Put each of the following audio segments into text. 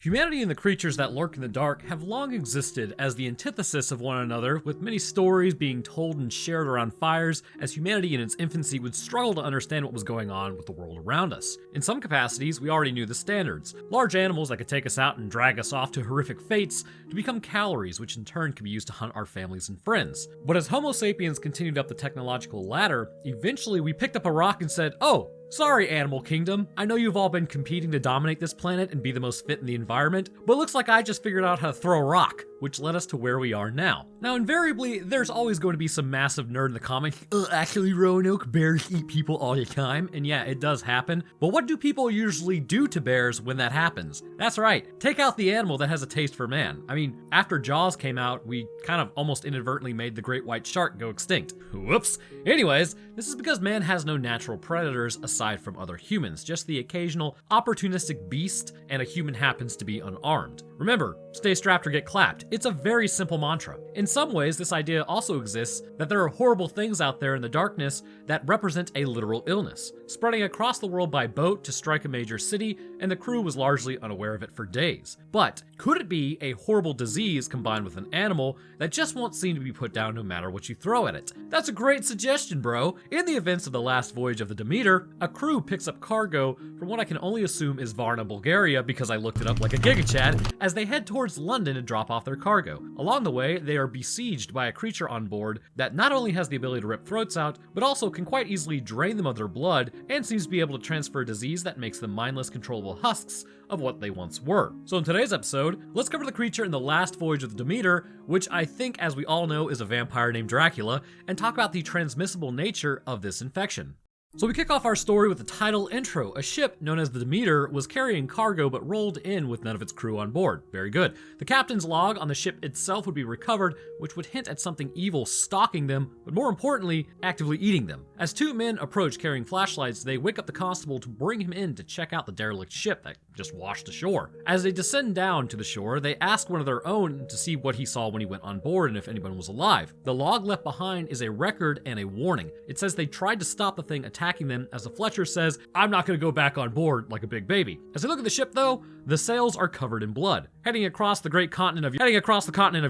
Humanity and the creatures that lurk in the dark have long existed as the antithesis of one another, with many stories being told and shared around fires as humanity in its infancy would struggle to understand what was going on with the world around us. In some capacities, we already knew the standards. Large animals that could take us out and drag us off to horrific fates to become calories, which in turn could be used to hunt our families and friends. But as Homo sapiens continued up the technological ladder, eventually we picked up a rock and said, "Oh, sorry, Animal Kingdom. I know you've all been competing to dominate this planet and be the most fit in the environment, but looks like I just figured out how to throw a rock," which led us to where we are now. Now, invariably, there's always going to be some massive nerd in the comic, actually, Roanoke, bears eat people all the time, and yeah, it does happen, but what do people usually do to bears when that happens? That's right, take out the animal that has a taste for man. I mean, after Jaws came out, we kind of almost inadvertently made the great white shark go extinct. Whoops. Anyways, this is because man has no natural predators aside from other humans, just the occasional opportunistic beast, and a human happens to be unarmed. Remember, stay strapped or get clapped. It's a very simple mantra. In some ways, this idea also exists that there are horrible things out there in the darkness that represent a literal illness, spreading across the world by boat to strike a major city, and the crew was largely unaware of it for days. But could it be a horrible disease combined with an animal that just won't seem to be put down no matter what you throw at it? That's a great suggestion, bro. In the events of the last voyage of the Demeter, a crew picks up cargo from what I can only assume is Varna, Bulgaria, because I looked it up like a gigachad, as they head towards London to drop off their cargo. Along the way, they are besieged by a creature on board that not only has the ability to rip throats out, but also can quite easily drain them of their blood, and seems to be able to transfer a disease that makes them mindless, controllable husks of what they once were. So in today's episode, let's cover the creature in the last voyage of the Demeter, which I think, as we all know, is a vampire named Dracula, and talk about the transmissible nature of this infection. So we kick off our story with the title intro. A ship known as the Demeter was carrying cargo but rolled in with none of its crew on board. Very good. The captain's log on the ship itself would be recovered, which would hint at something evil stalking them, but more importantly, actively eating them. As two men approach carrying flashlights, they wake up the constable to bring him in to check out the derelict ship that just washed ashore. As they descend down to the shore, they ask one of their own to see what he saw when he went on board and if anyone was alive. The log left behind is a record and a warning. It says they tried to stop the thing attacking them, as the Fletcher says, "I'm not going to go back on board like a big baby." As they look at the ship though, the sails are covered in blood. Heading across the continent of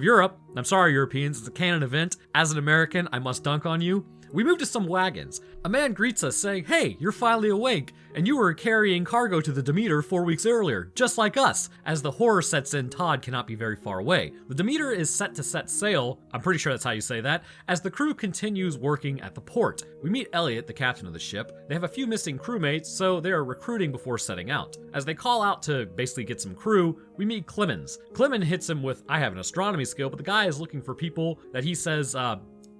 Europe, I'm sorry Europeans, it's a canon event. As an American, I must dunk on you. We move to some wagons. A man greets us saying, "Hey, you're finally awake, and you were carrying cargo to the Demeter 4 weeks earlier, just like us." As the horror sets in, Todd cannot be very far away. The Demeter is set to set sail, I'm pretty sure that's how you say that, as the crew continues working at the port. We meet Elliot, the captain of the ship. They have a few missing crewmates, so they are recruiting before setting out. As they call out to basically get some crew, we meet Clemens. Clemens hits him with, "I have an astronomy skill," but the guy is looking for people that he says,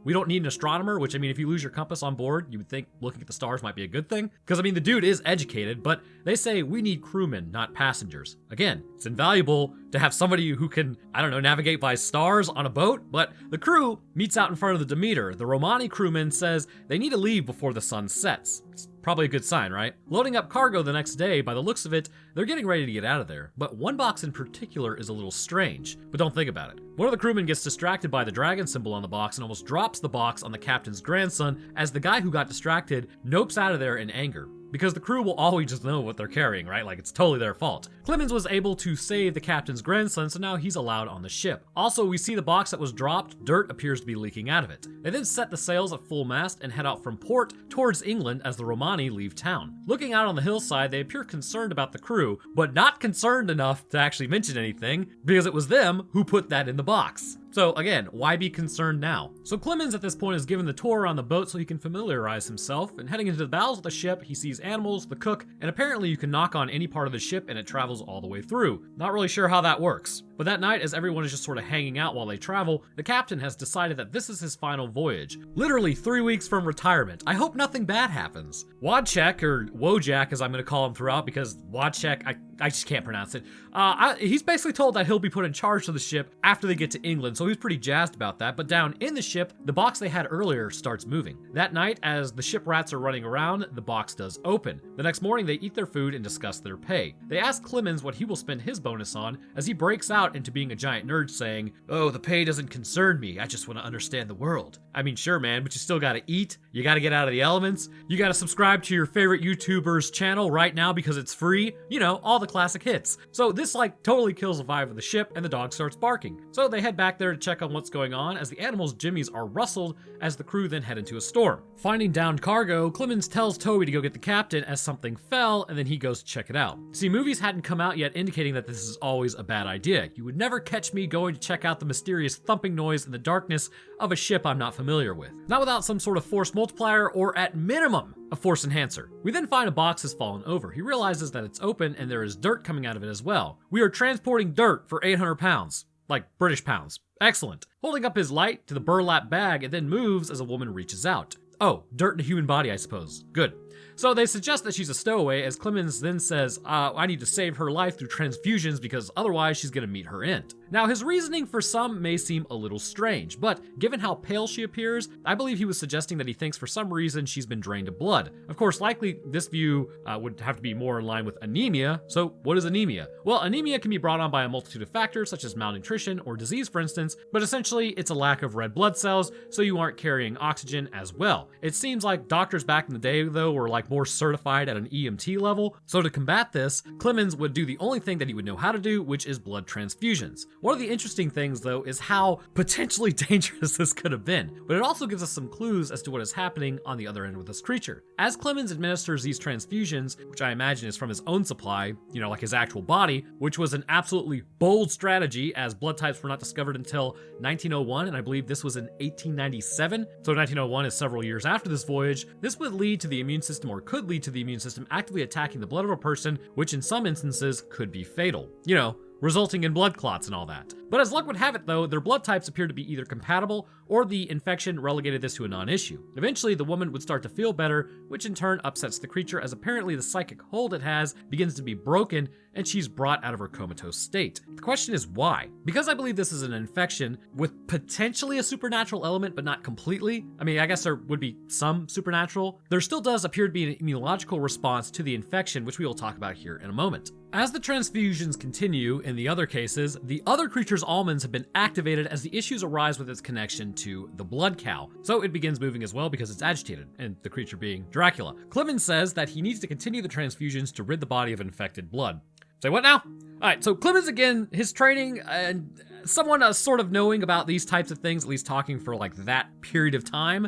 we don't need an astronomer, which, I mean, if you lose your compass on board, you would think looking at the stars might be a good thing. Because, I mean, the dude is educated, but they say we need crewmen, not passengers. Again, it's invaluable to have somebody who can, I don't know, navigate by stars on a boat, but the crew meets out in front of the Demeter. The Romani crewman says they need to leave before the sun sets. It's probably a good sign, right? Loading up cargo the next day, by the looks of it, they're getting ready to get out of there. But one box in particular is a little strange, but don't think about it. One of the crewmen gets distracted by the dragon symbol on the box and almost drops the box on the captain's grandson, as the guy who got distracted nopes out of there in anger. Because the crew will always just know what they're carrying, right? Like, it's totally their fault. Clemens was able to save the captain's grandson, so now he's allowed on the ship. Also, we see the box that was dropped, dirt appears to be leaking out of it. They then set the sails at full mast and head out from port towards England as the Romani leave town. Looking out on the hillside, they appear concerned about the crew, but not concerned enough to actually mention anything, because it was them who put that in the box. So again, why be concerned now? So Clemens at this point is given the tour on the boat so he can familiarize himself, and heading into the bowels of the ship, he sees animals, the cook, and apparently you can knock on any part of the ship and it travels all the way through. Not really sure how that works. But that night, as everyone is just sort of hanging out while they travel, the captain has decided that this is his final voyage. Literally 3 weeks from retirement. I hope nothing bad happens. Wojciech, or Wojak as I'm going to call him throughout, because Wojciech, I just can't pronounce it. He's basically told that he'll be put in charge of the ship after they get to England, so he's pretty jazzed about that. But down in the ship, the box they had earlier starts moving. That night, as the ship rats are running around, the box does open. The next morning, they eat their food and discuss their pay. They ask Clemens what he will spend his bonus on, as he breaks out out into being a giant nerd saying, "Oh, the pay doesn't concern me, I just want to understand the world." I mean, sure, man, but you still gotta eat, you gotta get out of the elements, you gotta subscribe to your favorite YouTuber's channel right now because it's free, you know, all the classic hits. So this totally kills the vibe of the ship, and the dog starts barking. So they head back there to check on what's going on as the animal's jimmies are rustled as the crew then head into a storm. Finding downed cargo, Clemens tells Toby to go get the captain as something fell, and then he goes to check it out. See, movies hadn't come out yet indicating that this is always a bad idea. You would never catch me going to check out the mysterious thumping noise in the darkness of a ship I'm not familiar with. Not without some sort of force multiplier, or at minimum, a force enhancer. We then find a box has fallen over. He realizes that it's open and there is dirt coming out of it as well. We are transporting dirt for 800 pounds. Like British pounds. Excellent. Holding up his light to the burlap bag, it then moves as a woman reaches out. Oh, dirt in a human body, I suppose. Good. So they suggest that she's a stowaway, as Clemens then says, I need to save her life through transfusions because otherwise she's gonna meet her end. Now, his reasoning for some may seem a little strange, but given how pale she appears, I believe he was suggesting that he thinks for some reason she's been drained of blood. Of course, likely this view would have to be more in line with anemia. So what is anemia? Well, anemia can be brought on by a multitude of factors such as malnutrition or disease, for instance, but essentially it's a lack of red blood cells, so you aren't carrying oxygen as well. It seems like doctors back in the day, though, were more certified at an EMT level, so to combat this, Clemens would do the only thing that he would know how to do, which is blood transfusions. One of the interesting things, though, is how potentially dangerous this could have been, but it also gives us some clues as to what is happening on the other end with this creature. As Clemens administers these transfusions, which I imagine is from his own supply, you know, like his actual body, which was an absolutely bold strategy as blood types were not discovered until 1901, and I believe this was in 1897, so 1901 is several years after this voyage. This would lead to the immune system, or could lead to the immune system actively attacking the blood of a person, which in some instances could be fatal. You know, resulting in blood clots and all that. But as luck would have it, though, their blood types appear to be either compatible, or the infection relegated this to a non-issue. Eventually, the woman would start to feel better, which in turn upsets the creature as apparently the psychic hold it has begins to be broken, and she's brought out of her comatose state. The question is why? Because I believe this is an infection with potentially a supernatural element, but not completely. I mean, I guess there would be some supernatural. There still does appear to be an immunological response to the infection, which we will talk about here in a moment. As the transfusions continue in the other cases, the other creature's almonds have been activated as the issues arise with its connection to the blood cow. So it begins moving as well because it's agitated, and the creature being Dracula. Clemens says that he needs to continue the transfusions to rid the body of infected blood. Say what now? Alright, so Clemens, again, his training and someone sort of knowing about these types of things, at least talking for that period of time.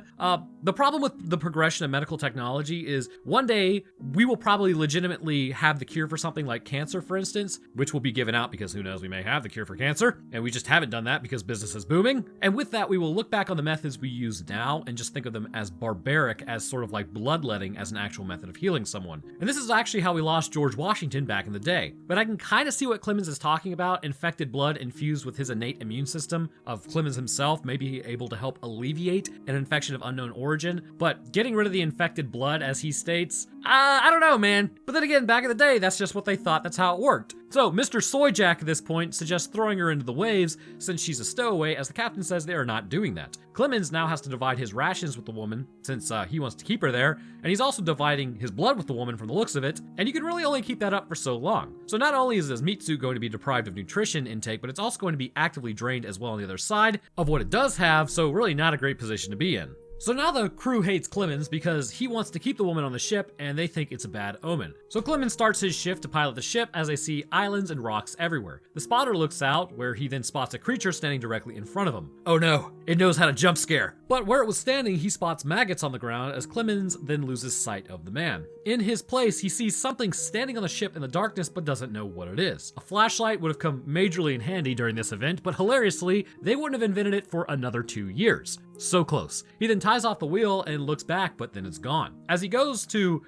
The problem with the progression of medical technology is one day we will probably legitimately have the cure for something like cancer, for instance, which will be given out because who knows, we may have the cure for cancer, and we just haven't done that because business is booming. And with that, we will look back on the methods we use now and just think of them as barbaric, as sort of like bloodletting as an actual method of healing someone. And this is actually how we lost George Washington back in the day. But I can kind of see what Clemens is talking about, infected blood infused with his innate immune system of Clemens himself may be able to help alleviate an infection of unknown origin, but getting rid of the infected blood, as he states, I don't know, man. But then again, back in the day, that's just what they thought, that's how it worked. So Mr. Soyjack at this point suggests throwing her into the waves since she's a stowaway, as the captain says they are not doing that. Clemens now has to divide his rations with the woman since he wants to keep her there, and he's also dividing his blood with the woman from the looks of it, and you can really only keep that up for so long. So not only is his meat suit going to be deprived of nutrition intake, but it's also going to be actively drained as well on the other side of what it does have, so really not a great position to be in. So now the crew hates Clemens because he wants to keep the woman on the ship and they think it's a bad omen. So Clemens starts his shift to pilot the ship as they see islands and rocks everywhere. The spotter looks out, where he then spots a creature standing directly in front of him. Oh no, it knows how to jump scare. But where it was standing, he spots maggots on the ground as Clemens then loses sight of the man. In his place, he sees something standing on the ship in the darkness but doesn't know what it is. A flashlight would have come majorly in handy during this event, but hilariously, they wouldn't have invented it for another 2 years. So close. He then ties off the wheel and looks back, but then it's gone. As he goes to,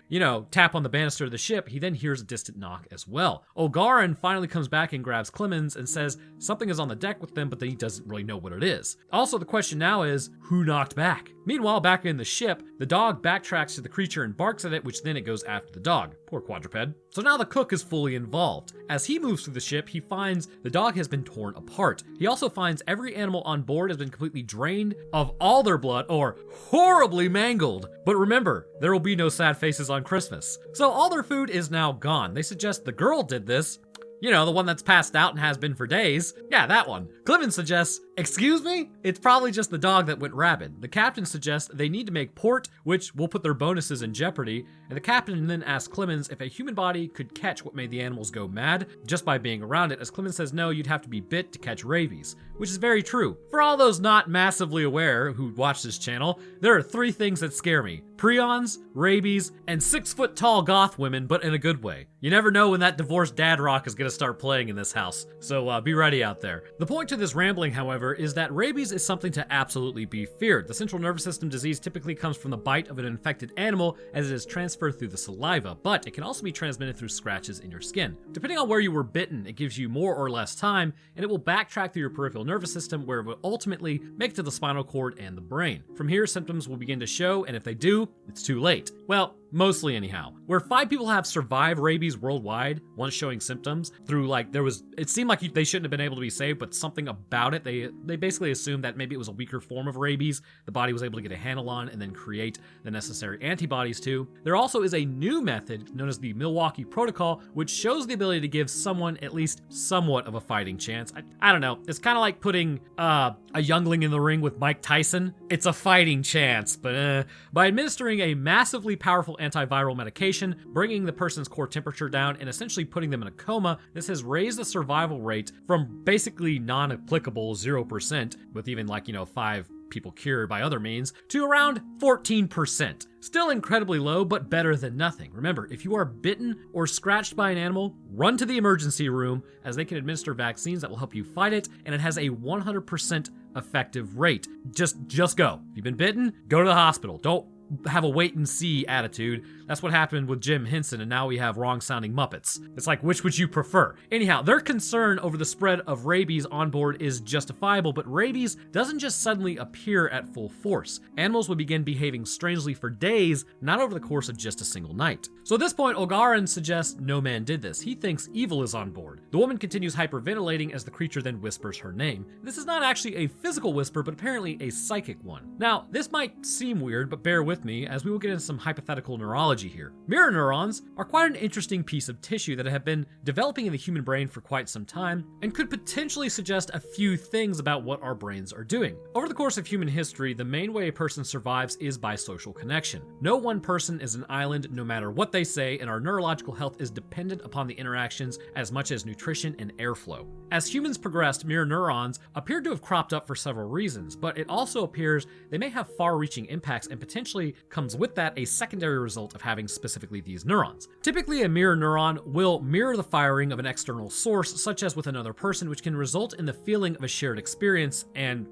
tap on the banister of the ship, he then hears a distant knock as well. Olgarin finally comes back and grabs Clemens and says something is on the deck with them, but then he doesn't really know what it is. Also, the question now is, who knocked back? Meanwhile, back in the ship, the dog backtracks to the creature and barks at it, which then it goes after the dog. Poor quadruped. So now the cook is fully involved. As he moves through the ship, he finds the dog has been torn apart. He also finds every animal on board has been completely drained of all their blood or horribly mangled. But remember, there will be no sad faces on Christmas. So all their food is now gone. They suggest the girl did this. You know, the one that's passed out and has been for days. Yeah, that one. Clemens suggests, excuse me? It's probably just the dog that went rabid. The captain suggests they need to make port, which will put their bonuses in jeopardy, and the captain then asks Clemens if a human body could catch what made the animals go mad just by being around it, as Clemens says no, you'd have to be bit to catch rabies, which is very true. For all those not massively aware who watch this channel, there are 3 things that scare me. Prions, rabies, and 6-foot-tall goth women, but in a good way. You never know when that divorced dad rock is gonna start playing in this house, so be ready out there. The point to this rambling, however, is that rabies is something to absolutely be feared. The central nervous system disease typically comes from the bite of an infected animal as it is transferred through the saliva, but it can also be transmitted through scratches in your skin. Depending on where you were bitten, it gives you more or less time, and it will backtrack through your peripheral nervous system where it will ultimately make it to the spinal cord and the brain. From here, symptoms will begin to show, and if they do, it's too late. Well, mostly anyhow. Where 5 people have survived rabies worldwide, once showing symptoms, through it seemed like they shouldn't have been able to be saved, but something about it, they basically assumed that maybe it was a weaker form of rabies the body was able to get a handle on and then create the necessary antibodies to. There also is a new method known as the Milwaukee Protocol, which shows the ability to give someone at least somewhat of a fighting chance. I don't know, it's kind of like putting a youngling in the ring with Mike Tyson. It's a fighting chance, but by administering a massively powerful antiviral medication, bringing the person's core temperature down, and essentially putting them in a coma, this has raised the survival rate from basically non-applicable 0%, with even 5 people cured by other means, to around 14%. Still incredibly low, but better than nothing. Remember, if you are bitten or scratched by an animal, run to the emergency room, as they can administer vaccines that will help you fight it, and it has a 100% effective rate. Just go. If you've been bitten, go to the hospital. Don't have a wait and see attitude. That's what happened with Jim Henson, and now we have wrong sounding Muppets. It's like, which would you prefer? Anyhow, their concern over the spread of rabies on board is justifiable, but rabies doesn't just suddenly appear at full force. Animals would begin behaving strangely for days, not over the course of just a single night. So at this point, Olgarin suggests no man did this. He thinks evil is on board. The woman continues hyperventilating as the creature then whispers her name. This is not actually a physical whisper, but apparently a psychic one. Now, this might seem weird, but bear with me, as we will get into some hypothetical neurology here. Mirror neurons are quite an interesting piece of tissue that have been developing in the human brain for quite some time, and could potentially suggest a few things about what our brains are doing. Over the course of human history, the main way a person survives is by social connection. No one person is an island, no matter what they say, and our neurological health is dependent upon the interactions as much as nutrition and airflow. As humans progressed, mirror neurons appeared to have cropped up for several reasons, but it also appears they may have far-reaching impacts, and potentially comes with that a secondary result of having specifically these neurons. Typically, a mirror neuron will mirror the firing of an external source, such as with another person, which can result in the feeling of a shared experience, and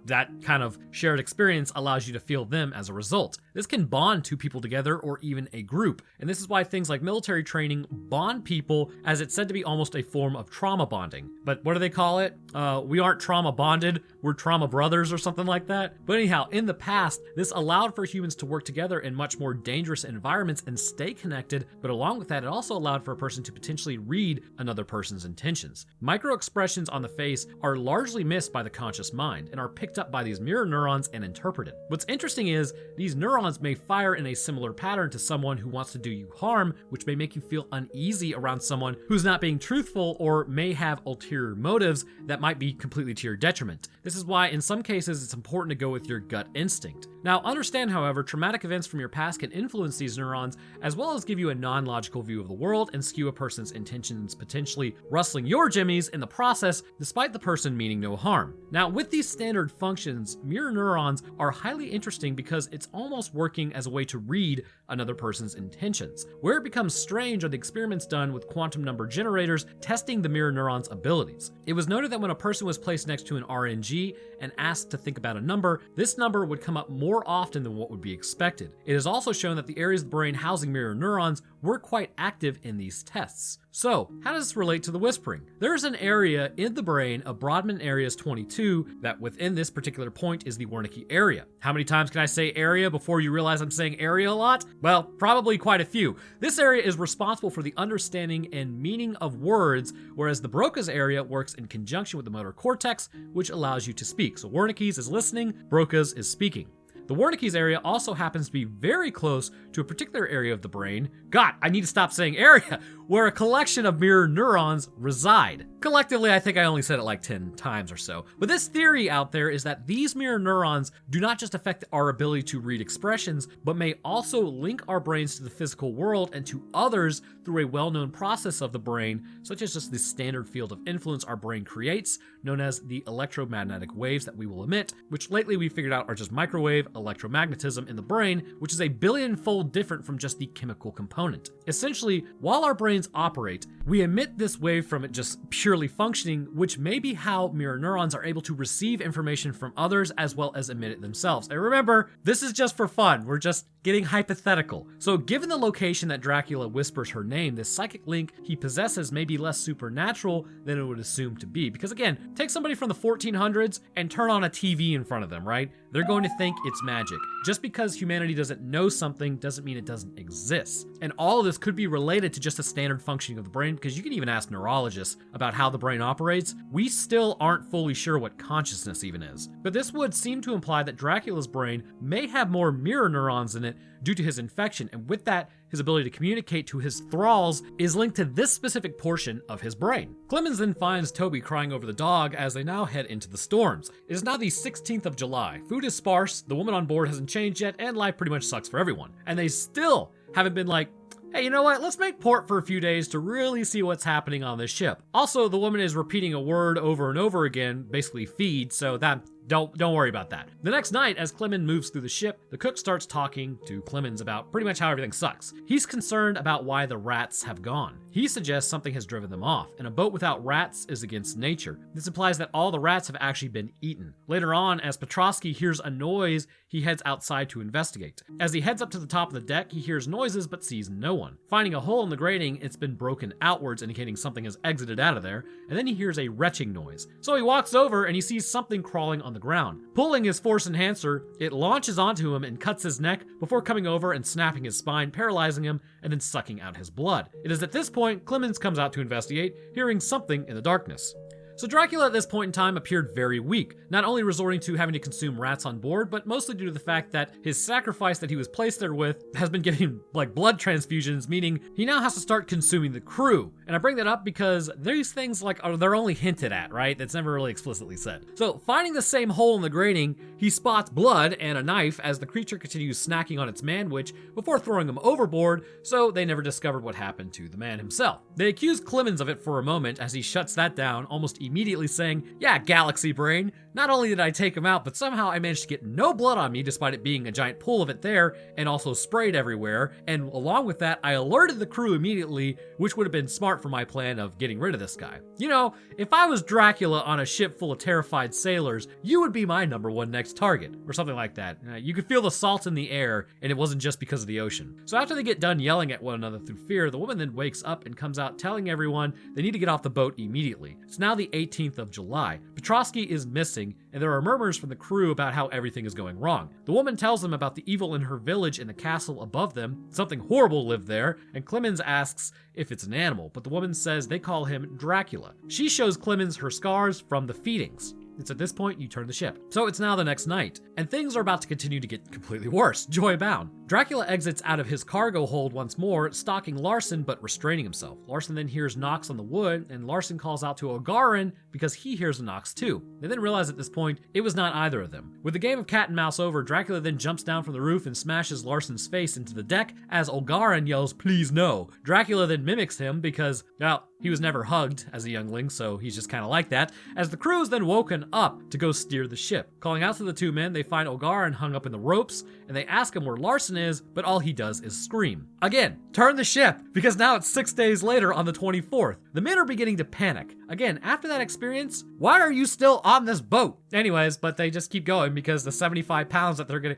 that kind of shared experience allows you to feel them as a result. This can bond 2 people together or even a group, and this is why things like military training bond people, as it's said to be almost a form of trauma bonding. But what do they call it? We aren't trauma bonded, we're trauma brothers or something like that. But anyhow, in the past, this allowed for humans to work together in much more dangerous environments and stay connected, but along with that, it also allowed for a person to potentially read another person's intentions. Micro expressions on the face are largely missed by the conscious mind and are picked up by these mirror neurons and interpreted. What's interesting is these neurons may fire in a similar pattern to someone who wants to do you harm, which may make you feel uneasy around someone who's not being truthful or may have ulterior motives that might be completely to your detriment. This is why in some cases it's important to go with your gut instinct. Now understand, however, traumatic events from your past can influence these neurons as well as give you a non-logical view of the world and skew a person's intentions, potentially rustling your jimmies in the process despite the person meaning no harm. Now with these standard functions, mirror neurons are highly interesting because it's almost working as a way to read another person's intentions. Where it becomes strange are the experiments done with quantum number generators testing the mirror neurons' abilities. It was noted that when a person was placed next to an RNG and asked to think about a number, this number would come up more often than what would be expected. It is also shown that the areas of the brain housing mirror neurons were quite active in these tests. So, how does this relate to the whispering? There is an area in the brain of Brodmann areas 22 that within this particular point is the Wernicke area. How many times can I say area before you realize I'm saying area a lot? Well, probably quite a few. This area is responsible for the understanding and meaning of words, whereas the Broca's area works in conjunction with the motor cortex, which allows you to speak. So Wernicke's is listening, Broca's is speaking. The Wernicke's area also happens to be very close to a particular area of the brain. God, I need to stop saying area. where a collection of mirror neurons reside. Collectively, I think I only said it like 10 times or so. But this theory out there is that these mirror neurons do not just affect our ability to read expressions, but may also link our brains to the physical world and to others through a well-known process of the brain, such as just the standard field of influence our brain creates, known as the electromagnetic waves that we will emit, which lately we figured out are just microwave electromagnetism in the brain, which is a billion-fold different from just the chemical component. Essentially, while our brains operate, we emit this wave from it just purely functioning, which may be how mirror neurons are able to receive information from others as well as emit it themselves. And remember, this is just for fun. We're just getting hypothetical. So given the location that Dracula whispers her name, this psychic link he possesses may be less supernatural than it would assume to be. Because again, take somebody from the 1400s and turn on a TV in front of them, right? They're going to think it's magic. Just because humanity doesn't know something doesn't mean it doesn't exist. And all of this could be related to just a standard functioning of the brain, because you can even ask neurologists about how the brain operates. We still aren't fully sure what consciousness even is. But this would seem to imply that Dracula's brain may have more mirror neurons in it due to his infection, and with that, his ability to communicate to his thralls is linked to this specific portion of his brain. Clemens then finds Toby crying over the dog as they now head into the storms. It is now the 16th of July. Food is sparse, the woman on board hasn't changed yet, and life pretty much sucks for everyone. And they still haven't been like, hey, you know what? Let's make port for a few days to really see what's happening on this ship. Also, the woman is repeating a word over and over again, basically feed, so that don't worry about that. The next night, as Clemens moves through the ship, the cook starts talking to Clemens about pretty much how everything sucks. He's concerned about why the rats have gone. He suggests something has driven them off, and a boat without rats is against nature. This implies that all the rats have actually been eaten. Later on, as Petrovsky hears a noise, he heads outside to investigate. As he heads up to the top of the deck, he hears noises but sees no one. Finding a hole in the grating, it's been broken outwards, indicating something has exited out of there, and then he hears a retching noise. So he walks over and he sees something crawling on the ground. Pulling his force enhancer, it launches onto him and cuts his neck before coming over and snapping his spine, paralyzing him, and then sucking out his blood. It is at this point Clemens comes out to investigate, hearing something in the darkness. So Dracula at this point in time appeared very weak, not only resorting to having to consume rats on board, but mostly due to the fact that his sacrifice that he was placed there with has been getting like blood transfusions, meaning he now has to start consuming the crew. And I bring that up because these things they're only hinted at, right? That's never really explicitly said. So finding the same hole in the grating, he spots blood and a knife as the creature continues snacking on its manwich before throwing him overboard, so they never discovered what happened to the man himself. They accuse Clemens of it for a moment as he shuts that down, almost immediately saying, yeah, galaxy brain, not only did I take him out, but somehow I managed to get no blood on me despite it being a giant pool of it there and also sprayed everywhere, and along with that, I alerted the crew immediately, which would have been smart for my plan of getting rid of this guy. You know, if I was Dracula on a ship full of terrified sailors, you would be my number one next target, or something like that. You could feel the salt in the air, and it wasn't just because of the ocean. So after they get done yelling at one another through fear, the woman then wakes up and comes out telling everyone they need to get off the boat immediately. It's now the 18th of July. Petrovsky is missing, and there are murmurs from the crew about how everything is going wrong. The woman tells them about the evil in her village and the castle above them. Something horrible lived there, and Clemens asks if it's an animal, but the woman says they call him Dracula. She shows Clemens her scars from the feedings. It's at this point you turn the ship. So it's now the next night, and things are about to continue to get completely worse, joy bound. Dracula exits out of his cargo hold once more, stalking Larson but restraining himself. Larson then hears knocks on the wood, and Larson calls out to Ogarin because he hears the knocks too. They then realize at this point it was not either of them. With the game of cat and mouse over, Dracula then jumps down from the roof and smashes Larson's face into the deck as Ogarin yells, "Please no." Dracula then mimics him because, well, he was never hugged as a youngling, so he's just kind of like that, as the crew is then woken up to go steer the ship. Calling out to the two men, they find Ogarin hung up in the ropes, and they ask him where Larson is, but all he does is scream. Again, turn the ship, because now it's 6 days later on the 24th. The men are beginning to panic. Again, after that experience, why are you still on this boat? Anyways, but they just keep going because the 75 pounds that they're gonna,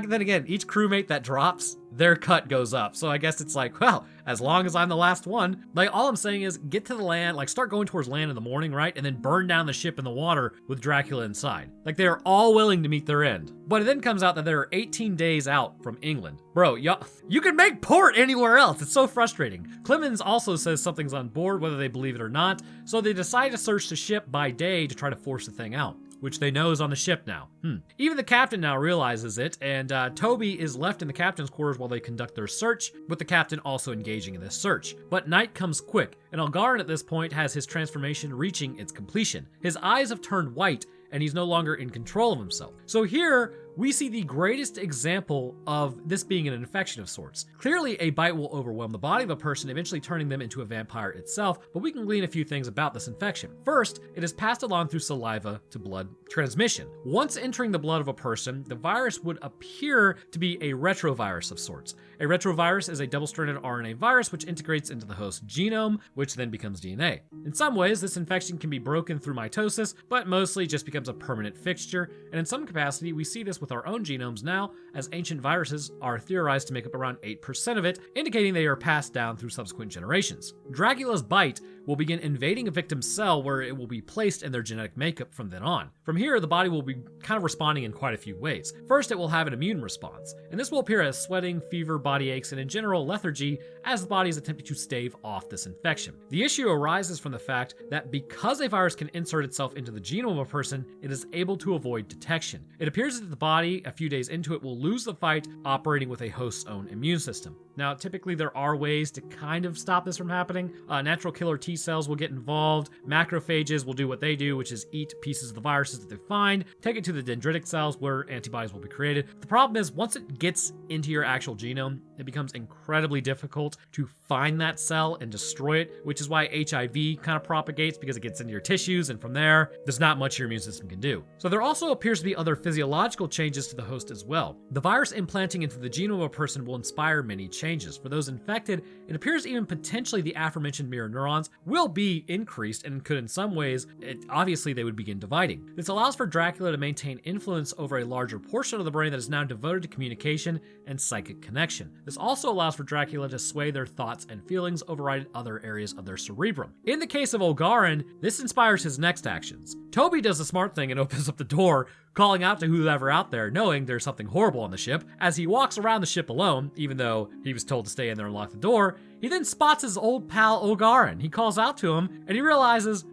then again, each crewmate that drops, their cut goes up. So I guess it's like, well, as long as I'm the last one, like all I'm saying is get to the land, like start going towards land in the morning, right? And then burn down the ship in the water with Dracula inside. Like they're all willing to meet their end. But it then comes out that they're 18 days out from England. Bro, you can make port anywhere else. It's so frustrating. Clemens also says something's on board, whether they believe it or not. So they decide to search the ship by day to try to force the thing out. which they know is on the ship now. Even the captain now realizes it, and Toby is left in the captain's quarters while they conduct their search, with the captain also engaging in this search. But night comes quick, and Algarin at this point has his transformation reaching its completion. His eyes have turned white, and he's no longer in control of himself. So here, we see the greatest example of this being an infection of sorts. Clearly, a bite will overwhelm the body of a person, eventually turning them into a vampire itself, but we can glean a few things about this infection. First, it is passed along through saliva to blood transmission. Once entering the blood of a person, the virus would appear to be a retrovirus of sorts. A retrovirus is a double-stranded RNA virus which integrates into the host genome, which then becomes DNA. In some ways, this infection can be broken through mitosis, but mostly just becomes a permanent fixture, and in some capacity, we see this with our own genomes now, as ancient viruses are theorized to make up around 8% of it, indicating they are passed down through subsequent generations. Dracula's bite will begin invading a victim's cell where it will be placed in their genetic makeup from then on. From here, the body will be kind of responding in quite a few ways. First, it will have an immune response, and this will appear as sweating, fever, body aches, and in general lethargy as the body is attempting to stave off this infection. The issue arises from the fact that because a virus can insert itself into the genome of a person, it is able to avoid detection. It appears that the body, a few days into it, will lose the fight operating with a host's own immune system. Now, typically there are ways to kind of stop this from happening. Natural killer T cells will get involved. Macrophages will do what they do, which is eat pieces of the viruses that they find, take it to the dendritic cells where antibodies will be created. The problem is, once it gets into your actual genome, it becomes incredibly difficult to find that cell and destroy it, which is why HIV kind of propagates, because it gets into your tissues, and from there, there's not much your immune system can do. So there also appears to be other physiological changes to the host as well. The virus implanting into the genome of a person will inspire many changes. For those infected, it appears even potentially the aforementioned mirror neurons will be increased and could in some ways, obviously they would begin dividing. This allows for Dracula to maintain influence over a larger portion of the brain that is now devoted to communication and psychic connection. This also allows for Dracula to sway their thoughts and feelings, overriding other areas of their cerebrum. In the case of Algarin, this inspires his next actions. Toby does the smart thing and opens up the door, calling out to whoever out there, knowing there's something horrible on the ship. As he walks around the ship alone, even though he was told to stay in there and lock the door, he then spots his old pal Algarin. He calls out to him, and he realizes,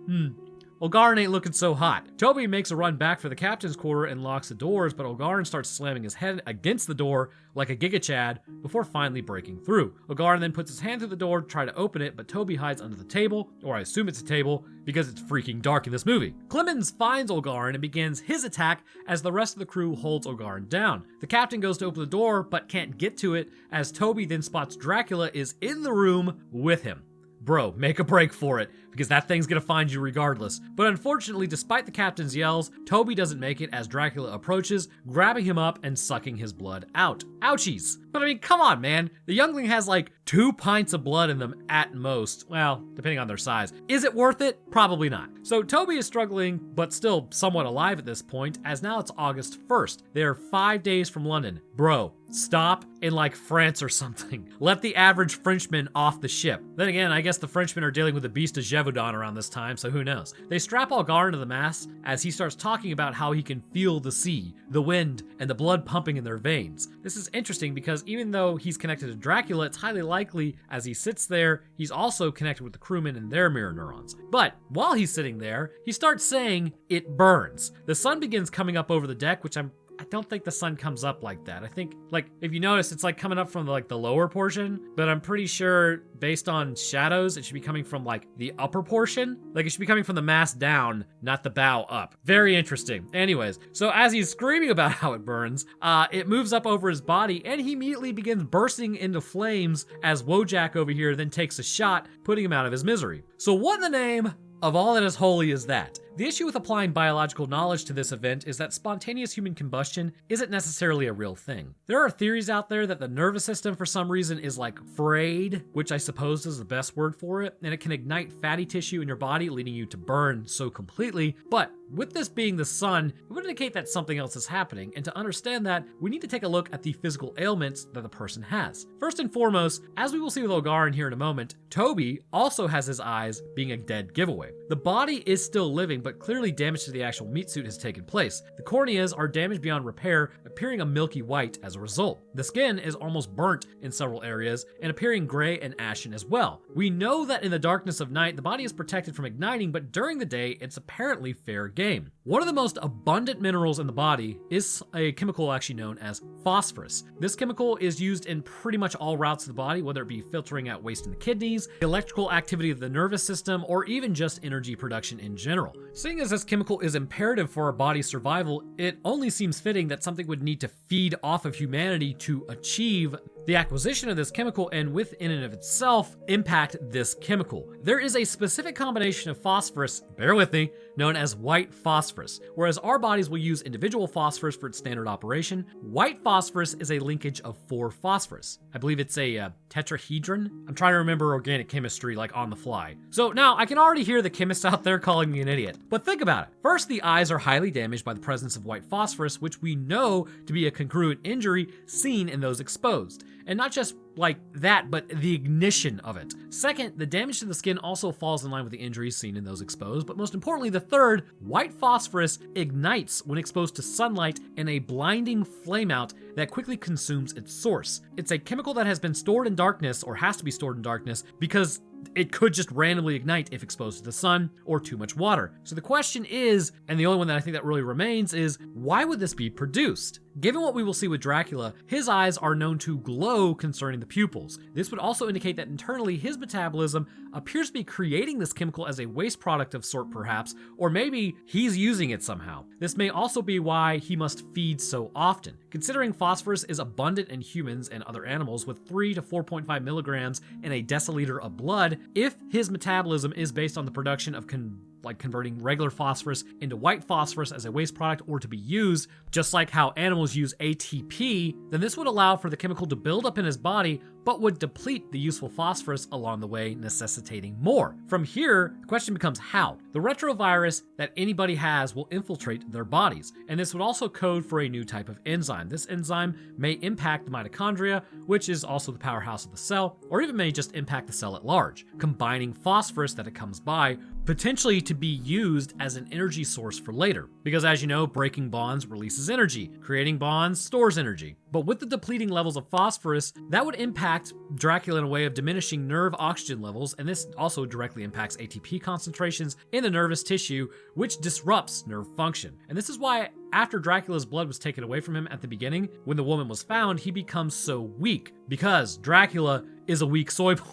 Algarin ain't looking so hot. Toby makes a run back for the captain's quarter and locks the doors, but Algarin starts slamming his head against the door like a Giga Chad before finally breaking through. Algarin then puts his hand through the door to try to open it, but Toby hides under the table, or I assume it's a table, because it's freaking dark in this movie. Clemens finds Algarin and begins his attack as the rest of the crew holds Algarin down. The captain goes to open the door, but can't get to it, as Toby then spots Dracula is in the room with him. Bro, make a break for it, because that thing's gonna find you regardless. But unfortunately, despite the captain's yells, Toby doesn't make it as Dracula approaches, grabbing him up and sucking his blood out. Ouchies. But I mean, come on, man. The youngling has like 2 pints of blood in them at most. Well, depending on their size. Is it worth it? Probably not. So Toby is struggling, but still somewhat alive at this point, as now it's August 1st. They are 5 days from London. Bro, stop in like France or something. Let the average Frenchman off the ship. Then again, I guess the Frenchmen are dealing with the beast of Gévaudan around this time, so who knows. They strap Algarin to the mast as he starts talking about how he can feel the sea, the wind, and the blood pumping in their veins. This is interesting because even though he's connected to Dracula, it's highly likely as he sits there, he's also connected with the crewmen and their mirror neurons. But while he's sitting there, he starts saying, "It burns." The sun begins coming up over the deck, which I don't think the sun comes up like that. I think, like, if you notice, it's like coming up from the lower portion, but I'm pretty sure based on shadows, it should be coming from like the upper portion. Like it should be coming from the mast down, not the bow up. Very interesting. Anyways, so as he's screaming about how it burns, it moves up over his body and he immediately begins bursting into flames as Wojak over here then takes a shot, putting him out of his misery. So what in the name of all that is holy is that? The issue with applying biological knowledge to this event is that spontaneous human combustion isn't necessarily a real thing. There are theories out there that the nervous system for some reason is like frayed, which I suppose is the best word for it, and it can ignite fatty tissue in your body, leading you to burn so completely. But with this being the sun, it would indicate that something else is happening, and to understand that, we need to take a look at the physical ailments that the person has. First and foremost, as we will see with Algarin here in a moment, Toby also has his eyes being a dead giveaway. The body is still living, but clearly damage to the actual meat suit has taken place. The corneas are damaged beyond repair, appearing a milky white as a result. The skin is almost burnt in several areas and appearing gray and ashen as well. We know that in the darkness of night, the body is protected from igniting, but during the day, it's apparently fair game. One of the most abundant minerals in the body is a chemical actually known as phosphorus. This chemical is used in pretty much all routes of the body, whether it be filtering out waste in the kidneys, the electrical activity of the nervous system, or even just energy production in general. Seeing as this chemical is imperative for our body's survival, it only seems fitting that something would need to feed off of humanity to achieve the acquisition of this chemical and within and of itself impact this chemical. There is a specific combination of phosphorus, bear with me, known as white phosphorus. Whereas our bodies will use individual phosphorus for its standard operation, white phosphorus is a linkage of 4 phosphorus. I believe it's a tetrahedron. I'm trying to remember organic chemistry like on the fly. So now I can already hear the chemists out there calling me an idiot. But think about it. First, the eyes are highly damaged by the presence of white phosphorus, which we know to be a congruent injury seen in those exposed. And not just like that, but the ignition of it. Second, the damage to the skin also falls in line with the injuries seen in those exposed, but most importantly, the third, white phosphorus ignites when exposed to sunlight in a blinding flameout that quickly consumes its source. It's a chemical that has been stored in darkness, or has to be stored in darkness, because it could just randomly ignite if exposed to the sun or too much water. So the question is, and the only one that I think that really remains is, why would this be produced? Given what we will see with Dracula, his eyes are known to glow concerning the pupils. This would also indicate that internally his metabolism appears to be creating this chemical as a waste product of sort perhaps, or maybe he's using it somehow. This may also be why he must feed so often. Considering phosphorus is abundant in humans and other animals with 3 to 4.5 milligrams in a deciliter of blood, if his metabolism is based on the production of converting regular phosphorus into white phosphorus as a waste product or to be used, just like how animals use ATP, then this would allow for the chemical to build up in his body, but would deplete the useful phosphorus along the way, necessitating more. From here, the question becomes how. The retrovirus that anybody has will infiltrate their bodies, and this would also code for a new type of enzyme. This enzyme may impact the mitochondria, which is also the powerhouse of the cell, or even may just impact the cell at large, combining phosphorus that it comes by, potentially to be used as an energy source for later. Because as you know, breaking bonds releases energy, creating bonds stores energy. But with the depleting levels of phosphorus, that would impact Dracula in a way of diminishing nerve oxygen levels, and this also directly impacts ATP concentrations in the nervous tissue, which disrupts nerve function. And this is why after Dracula's blood was taken away from him at the beginning, when the woman was found, he becomes so weak, because Dracula is a weak soy boy.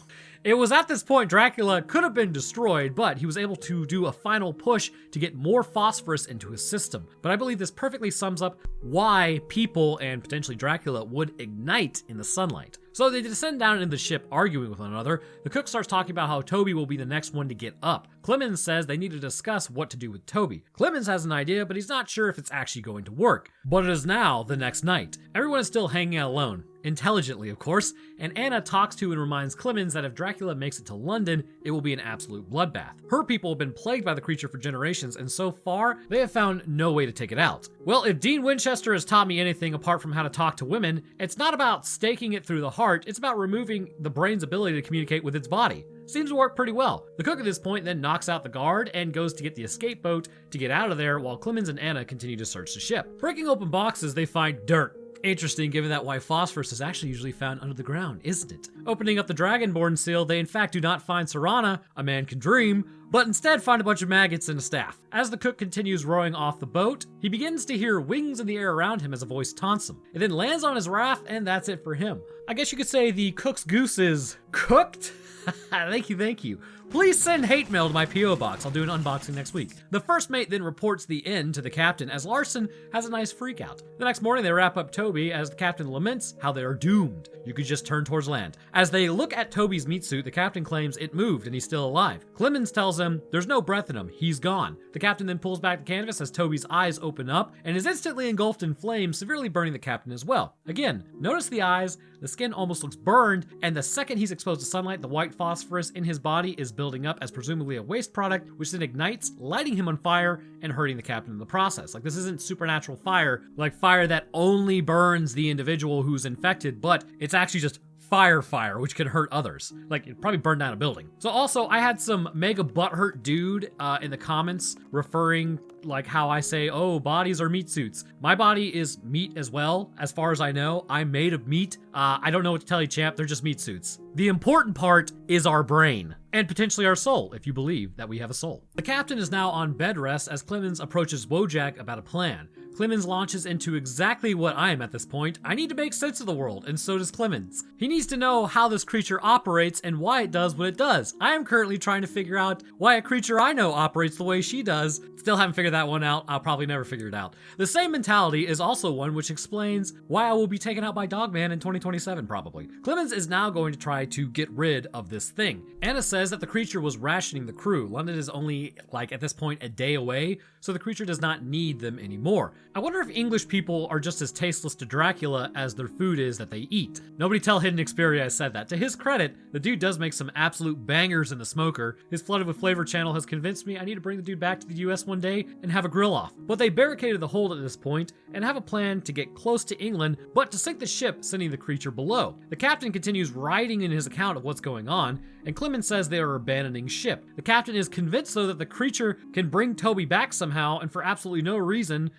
It was at this point Dracula could have been destroyed, but he was able to do a final push to get more phosphorus into his system. But I believe this perfectly sums up why people, and potentially Dracula, would ignite in the sunlight. So they descend down into the ship arguing with one another. The cook starts talking about how Toby will be the next one to get up. Clemens says they need to discuss what to do with Toby. Clemens has an idea, but he's not sure if it's actually going to work. But it is now the next night. Everyone is still hanging out alone. Intelligently, of course, and Anna talks to and reminds Clemens that if Dracula makes it to London, it will be an absolute bloodbath. Her people have been plagued by the creature for generations, and so far, they have found no way to take it out. Well, if Dean Winchester has taught me anything apart from how to talk to women, it's not about staking it through the heart, it's about removing the brain's ability to communicate with its body. Seems to work pretty well. The cook at this point then knocks out the guard and goes to get the escape boat to get out of there while Clemens and Anna continue to search the ship. Breaking open boxes, they find dirt. Interesting, given that white phosphorus is actually usually found under the ground, isn't it? Opening up the Dragonborn seal, they in fact do not find Serana, a man can dream, but instead find a bunch of maggots and a staff. As the cook continues rowing off the boat, he begins to hear wings in the air around him as a voice taunts him. It then lands on his raft, and that's it for him. I guess you could say the cook's goose is cooked? Thank you. Please send hate mail to my P.O. box. I'll do an unboxing next week. The first mate then reports the end to the captain as Larson has a nice freak out. The next morning they wrap up Toby as the captain laments how they are doomed. You could just turn towards land. As they look at Toby's meat suit, the captain claims it moved and he's still alive. Clemens tells him there's no breath in him, he's gone. The captain then pulls back the canvas as Toby's eyes open up and is instantly engulfed in flames, severely burning the captain as well. Again, notice the eyes, the skin almost looks burned, and the second he's exposed to sunlight, the white phosphorus in his body is building up as presumably a waste product, which then ignites, lighting him on fire and hurting the captain in the process. Like, this isn't supernatural fire, like fire that only burns the individual who's infected, but it's actually just fire, which can hurt others. Like, it probably burned down a building. So also, I had some mega butthurt dude in the comments referring like how I say, oh, bodies are meat suits. My body is meat as well, as far as I know. I'm made of meat. I don't know what to tell you, champ. They're just meat suits. The important part is our brain, and potentially our soul, if you believe that we have a soul. The captain is now on bed rest as Clemens approaches Wojak about a plan. Clemens launches into exactly what I am at this point. I need to make sense of the world, and so does Clemens. He needs to know how this creature operates and why it does what it does. I am currently trying to figure out why a creature I know operates the way she does. Still haven't figured that one out. I'll probably never figure it out. The same mentality is also one which explains why I will be taken out by Dogman in 2027, probably. Clemens is now going to try to get rid of this thing. Anna says that the creature was rationing the crew. London is only, like, at this point, a day away, so the creature does not need them anymore. I wonder if English people are just as tasteless to Dracula as their food is that they eat. Nobody tell Hidden Xperia I said that. To his credit, the dude does make some absolute bangers in the smoker. His Flooded with Flavor channel has convinced me I need to bring the dude back to the US one day and have a grill off. But they barricaded the hold at this point and have a plan to get close to England, but to sink the ship, sending the creature below. The captain continues writing in his account of what's going on, and Clemens says they are abandoning ship. The captain is convinced, though, that the creature can bring Toby back somehow, and for absolutely no reason.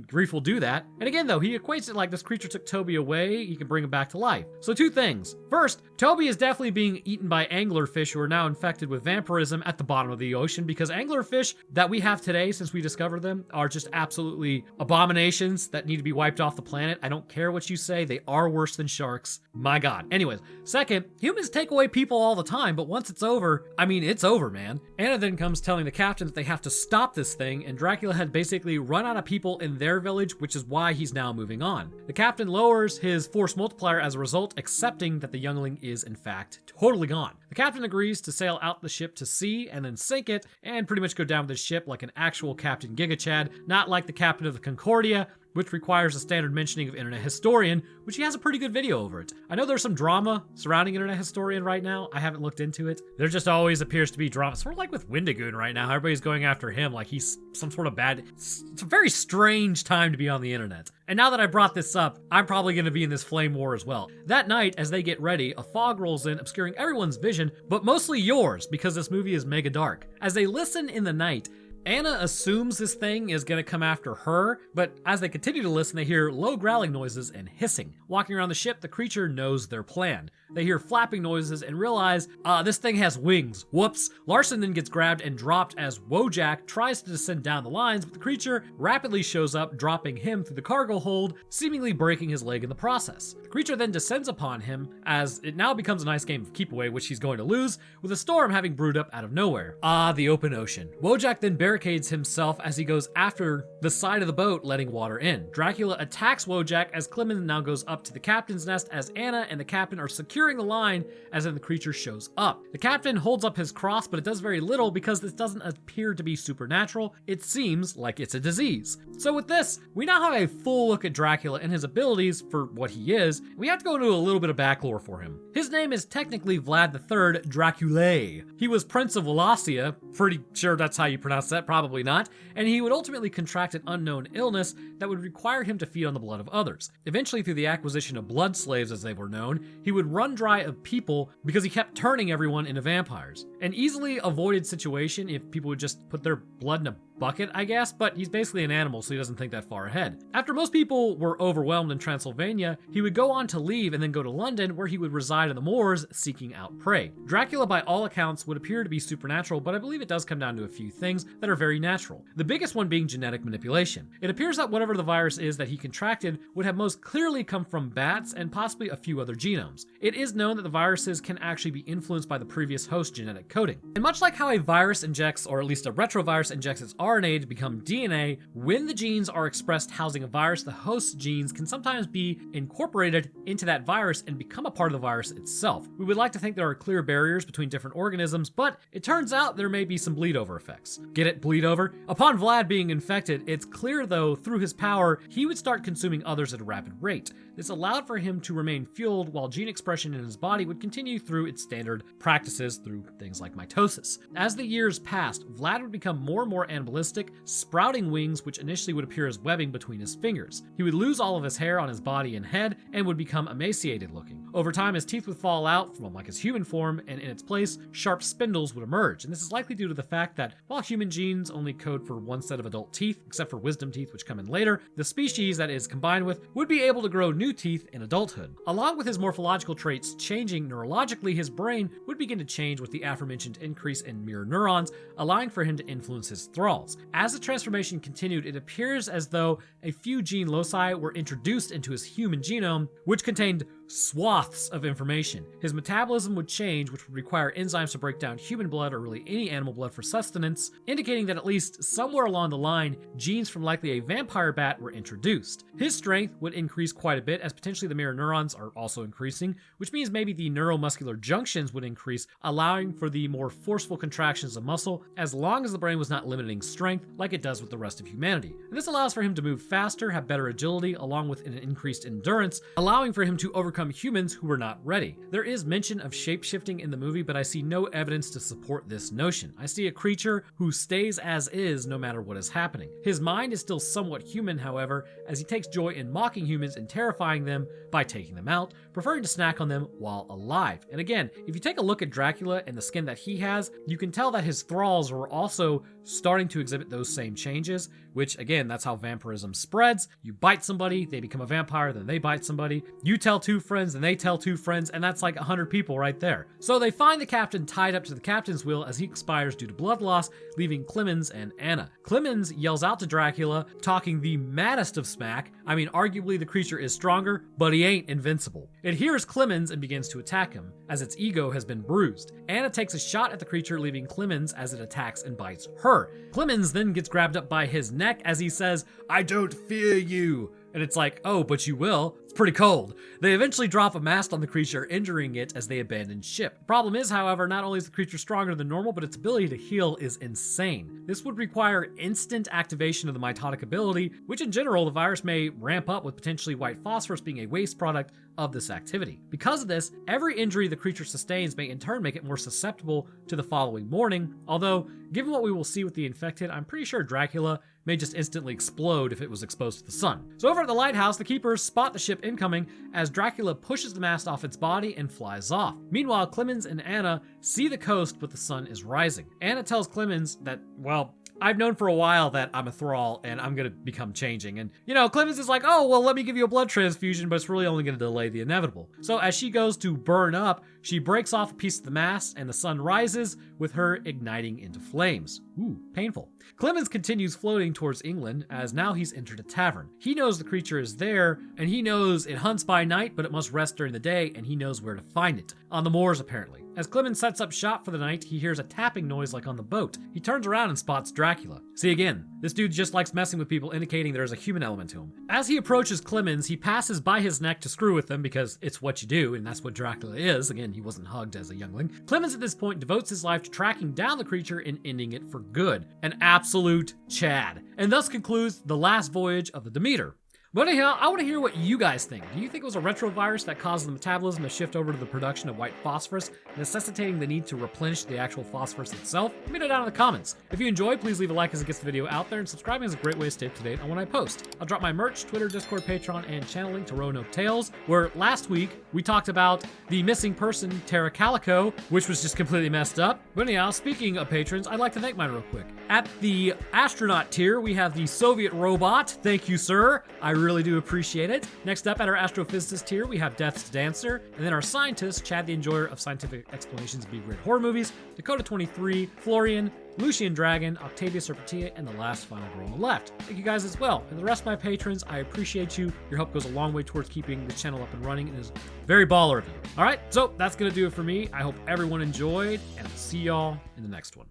Grief will do that. And again, though, he equates it like this creature took Toby away, he can bring him back to life. So two things. First, Toby is definitely being eaten by anglerfish who are now infected with vampirism at the bottom of the ocean, because anglerfish that we have today, since we discovered them, are just absolutely abominations that need to be wiped off the planet. I don't care what you say, they are worse than sharks. My God. Anyways, second, humans take away people all the time, but once it's over, it's over, man. Anna then comes telling the captain that they have to stop this thing, and Dracula had basically run out of people in their village, which is why he's now moving on. The captain lowers his force multiplier as a result, accepting that the youngling is in fact totally gone. The captain agrees to sail out the ship to sea and then sink it, and pretty much go down with the ship like an actual Captain Giga Chad, not like the captain of the Concordia, which requires a standard mentioning of Internet Historian, which he has a pretty good video over it. I know there's some drama surrounding Internet Historian right now. I haven't looked into it. There just always appears to be drama. Sort of like with Wendigoon right now. Everybody's going after him like he's some sort of bad... It's a very strange time to be on the internet. And now that I brought this up, I'm probably going to be in this flame war as well. That night, as they get ready, a fog rolls in, obscuring everyone's vision, but mostly yours, because this movie is mega dark. As they listen in the night, Anna assumes this thing is going to come after her, but as they continue to listen, they hear low growling noises and hissing. Walking around the ship, the creature knows their plan. They hear flapping noises and realize, this thing has wings. Whoops. Larson then gets grabbed and dropped as Wojak tries to descend down the lines, but the creature rapidly shows up, dropping him through the cargo hold, seemingly breaking his leg in the process. The creature then descends upon him, as it now becomes a nice game of keep away, which he's going to lose, with a storm having brewed up out of nowhere. The open ocean. Wojak then barricades himself as he goes after the side of the boat, letting water in. Dracula attacks Wojak as Clemens now goes up to the captain's nest, as Anna and the captain are securing the line as then the creature shows up. The captain holds up his cross, but it does very little because this doesn't appear to be supernatural. It seems like it's a disease. So with this, we now have a full look at Dracula and his abilities for what he is. We have to go into a little bit of backlore for him. His name is technically Vlad III Draculae. He was Prince of Wallachia, pretty sure that's how you pronounce that, probably not, and he would ultimately contract an unknown illness that would require him to feed on the blood of others. Eventually, through the acquisition of blood slaves as they were known, he would run dry of people because he kept turning everyone into vampires. An easily avoided situation if people would just put their blood in a bucket, I guess, but he's basically an animal, so he doesn't think that far ahead. After most people were overwhelmed in Transylvania, he would go on to leave and then go to London, where he would reside in the moors, seeking out prey. Dracula, by all accounts, would appear to be supernatural, but I believe it does come down to a few things that are very natural. The biggest one being genetic manipulation. It appears that whatever the virus is that he contracted would have most clearly come from bats and possibly a few other genomes. It is known that the viruses can actually be influenced by the previous host's genetic coding. And much like how a virus injects, or at least a retrovirus injects its RNA to become DNA, when the genes are expressed housing a virus, the host's genes can sometimes be incorporated into that virus and become a part of the virus itself. We would like to think there are clear barriers between different organisms, but it turns out there may be some bleed over effects. Get it? Bleed over? Upon Vlad being infected, it's clear though, through his power, he would start consuming others at a rapid rate. This allowed for him to remain fueled while gene expression in his body would continue through its standard practices through things like mitosis. As the years passed, Vlad would become more and more animalistic, sprouting wings which initially would appear as webbing between his fingers. He would lose all of his hair on his body and head and would become emaciated looking. Over time, his teeth would fall out from like his human form, and in its place, sharp spindles would emerge. And this is likely due to the fact that while human genes only code for one set of adult teeth, except for wisdom teeth which come in later, the species that is combined with would be able to grow new teeth in adulthood. Along with his morphological traits changing, neurologically his brain would begin to change with the aforementioned increase in mirror neurons, allowing for him to influence his thralls. As the transformation continued, it appears as though a few gene loci were introduced into his human genome, which contained swaths of information. His metabolism would change, which would require enzymes to break down human blood or really any animal blood for sustenance, indicating that at least somewhere along the line, genes from likely a vampire bat were introduced. His strength would increase quite a bit, as potentially the mirror neurons are also increasing, which means maybe the neuromuscular junctions would increase, allowing for the more forceful contractions of muscle, as long as the brain was not limiting strength like it does with the rest of humanity. And this allows for him to move faster, have better agility, along with an increased endurance, allowing for him to overcome humans who were not ready. There is mention of shape-shifting in the movie, but I see no evidence to support this notion. I see a creature who stays as is no matter what is happening. His mind is still somewhat human, however, as he takes joy in mocking humans and terrifying them by taking them out, preferring to snack on them while alive. And again, if you take a look at Dracula and the skin that he has, you can tell that his thralls were also starting to exhibit those same changes, which again, that's how vampirism spreads. You bite somebody, they become a vampire, then they bite somebody. You tell two friends, and they tell two friends, and that's like 100 people right there. So they find the captain tied up to the captain's wheel as he expires due to blood loss, leaving Clemens and Anna. Clemens yells out to Dracula, talking the maddest of smack. I mean, arguably the creature is stronger, but he ain't invincible. It hears Clemens and begins to attack him, as its ego has been bruised. Anna takes a shot at the creature, leaving Clemens as it attacks and bites her. Clemens then gets grabbed up by his neck as he says, "I don't fear you." And it's like, oh, but you will. It's pretty cold. They eventually drop a mast on the creature, injuring it as they abandon ship. The problem is, however, not only is the creature stronger than normal, but its ability to heal is insane. This would require instant activation of the mitotic ability, which in general, the virus may ramp up with potentially white phosphorus being a waste product of this activity. Because of this, every injury the creature sustains may in turn make it more susceptible to the following morning, although, given what we will see with the infected, I'm pretty sure Dracula may just instantly explode if it was exposed to the sun. So over at the lighthouse, the keepers spot the ship incoming as Dracula pushes the mast off its body and flies off. Meanwhile, Clemens and Anna see the coast, but the sun is rising. Anna tells Clemens that, well, I've known for a while that I'm a thrall and I'm gonna become changing. And, Clemens is like, oh, well, let me give you a blood transfusion, but it's really only gonna delay the inevitable. So as she goes to burn up, she breaks off a piece of the mast and the sun rises with her igniting into flames. Ooh, painful. Clemens continues floating towards England as now he's entered a tavern. He knows the creature is there and he knows it hunts by night, but it must rest during the day, and he knows where to find it. On the moors, apparently. As Clemens sets up shop for the night, he hears a tapping noise like on the boat. He turns around and spots Dracula. See again, this dude just likes messing with people, indicating there's a human element to him. As he approaches Clemens, he passes by his neck to screw with him because it's what you do, and that's what Dracula is. Again, he wasn't hugged as a youngling. Clemens at this point devotes his life to tracking down the creature and ending it for good. An absolute Chad. And thus concludes the last voyage of the Demeter. But anyhow, I want to hear what you guys think. Do you think it was a retrovirus that caused the metabolism to shift over to the production of white phosphorus, necessitating the need to replenish the actual phosphorus itself? Let me know down in the comments. If you enjoyed, please leave a like as it gets the video out there, and subscribing is a great way to stay up to date on when I post. I'll drop my merch, Twitter, Discord, Patreon, and channel link to Roanoke Tales, where last week we talked about the missing person, Terra Calico, which was just completely messed up. But anyhow, speaking of patrons, I'd like to thank mine real quick. At the astronaut tier, we have the Soviet robot. Thank you, sir. I really do appreciate it. Next up, at our astrophysicist tier, we have Death's Dancer, and then our scientist, Chad the Enjoyer of Scientific Explanations of B-grade horror movies, Dakota23, Florian, Lucian Dragon, Octavia Serpentia, and the last final girl on the left. Thank you guys as well. And the rest of my patrons, I appreciate you. Your help goes a long way towards keeping the channel up and running, and is very baller of you. All right, so that's gonna do it for me. I hope everyone enjoyed, and I'll see y'all in the next one.